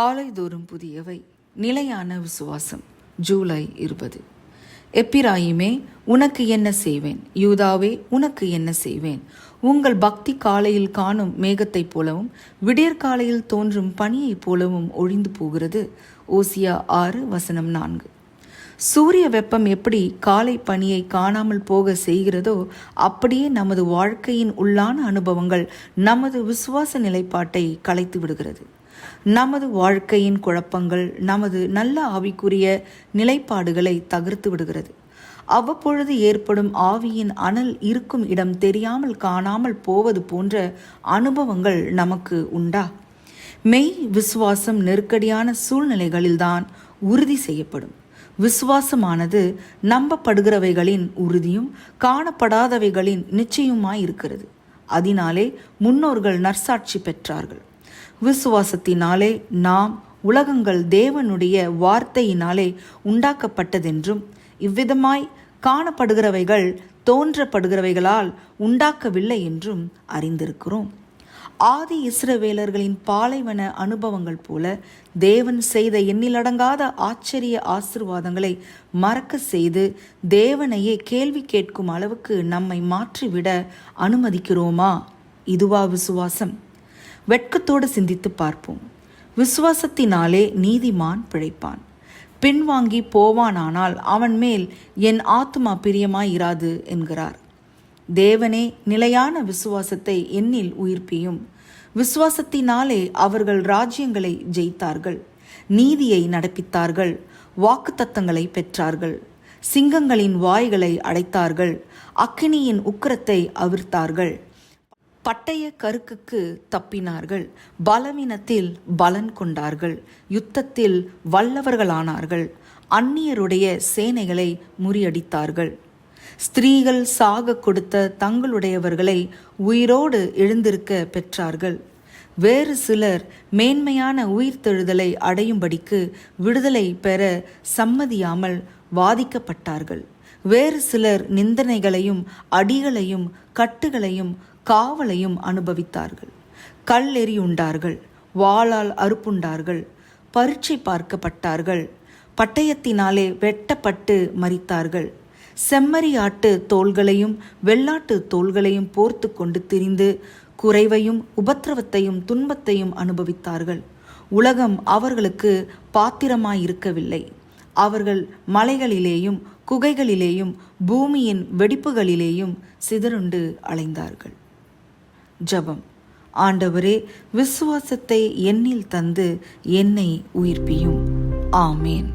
காலைதோறும் புதியவை. நிலையான விசுவாசம். ஜூலை 20. எப்பிராயிமே, உனக்கு என்ன செய்வேன்? யூதாவே, உனக்கு என்ன செய்வேன்? உங்கள் பக்தி காலையில் காணும் மேகத்தைப் போலவும் விடியற்காலையில் தோன்றும் பனியைப் போலவும் ஒழிந்து போகிறது. ஓசியா 6:4. சூரிய வெப்பம் எப்படி காலை பனியை காணாமல் போக செய்கிறதோ அப்படியே நமது வாழ்க்கையின் உள்ளான அனுபவங்கள் நமது விசுவாச நிலைப்பாட்டை கலைத்து விடுகிறது. நமது வாழ்க்கையின் குழப்பங்கள் நமது நல்ல ஆவிக்குரிய நிலைப்பாடுகளை தகர்த்து விடுகிறது. அவ்வப்பொழுது ஏற்படும் ஆவியின் அனல் இருக்கும் இடம் தெரியாமல் காணாமல் போவது போன்ற அனுபவங்கள் நமக்கு உண்டா? மெய் விசுவாசம் நெருக்கடியான சூழ்நிலைகளில்தான் உறுதி செய்யப்படும். விசுவாசமானது நம்பப்படுகிறவைகளின் உறுதியும் காணப்படாதவைகளின் நிச்சயமாயிருக்கிறது. அதனாலே முன்னோர்கள் நற்சாட்சி பெற்றார்கள். விசுவாசத்தினாலே நாம் உலகங்கள் தேவனுடைய வார்த்தையினாலே உண்டாக்கப்பட்டதென்றும் இவ்விதமாய் காணப்படுகிறவைகள் தோன்றப்படுகிறவைகளால் உண்டாக்கவில்லை என்றும் அறிந்திருக்கிறோம். ஆதி இஸ்ரவேலர்களின் பாலைவன அனுபவங்கள் போல தேவன் செய்த எண்ணிலடங்காத ஆச்சரிய ஆசீர்வாதங்களை மறக்க செய்து தேவனையே கேள்வி கேட்கும் அளவுக்கு நம்மை மாற்றிவிட அனுமதிக்கிறோமா? இதுவா விசுவாசம்? வெட்கத்தோடு சிந்தித்து பார்ப்போம். விசுவாசத்தினாலே நீதிமான் பிழைப்பான். பின்வாங்கி போவானானால் அவன் மேல் என் ஆத்துமா பிரியமாயிராது என்கிறார். தேவனே நிலையான விசுவாசத்தை என்னில் உயிர்ப்பியும். விசுவாசத்தினாலே அவர்கள் ராஜ்யங்களை ஜெயித்தார்கள், நீதியை நடப்பித்தார்கள், வாக்குத்தத்தங்களை பெற்றார்கள், சிங்கங்களின் வாய்களை அடைத்தார்கள், அக்கினியின் உக்கிரத்தை அவிர்த்தார்கள், பட்டய கருக்குக்கு தப்பினார்கள், பலவீனத்தில் பலன் கொண்டார்கள், யுத்தத்தில் வல்லவர்களானார்கள், அந்நியருடைய சேனைகளை முறியடித்தார்கள். ஸ்திரீகள் சாக கொடுத்த தங்களுடையவர்களை உயிரோடு எழுந்திருக்க பெற்றார்கள். வேறு சிலர் மேன்மையான உயிர்த்தெழுதலை அடையும்படிக்கு விடுதலை பெற சம்மதியாமல் வாதிக்கப்பட்டார்கள். வேறு சிலர் நிந்தனைகளையும் அடிகளையும் கட்டுகளையும் காவலையும் அனுபவித்தார்கள். கல்லெறி உண்டார்கள், வாளால் அறுப்புண்டார்கள், பரீட்சை பார்க்கப்பட்டார்கள், பட்டயத்தினாலே வெட்டப்பட்டு மரித்தார்கள். செம்மறியாட்டு தோள்களையும் வெள்ளாட்டு தோள்களையும் போர்த்து கொண்டு திரிந்து குறைவையும் உபத்திரவத்தையும் துன்பத்தையும் அனுபவித்தார்கள். உலகம் அவர்களுக்கு பாத்திரமாயிருக்கவில்லை. அவர்கள் மலைகளிலேயும் குகைகளிலேயும் பூமியின் வெடிப்புகளிலேயும் சிதறுண்டு அலைந்தார்கள். ஜெபம். ஆண்டவரே, விசுவாசத்தை என்னில் தந்து என்னை உயிர்ப்பியும். ஆமேன்.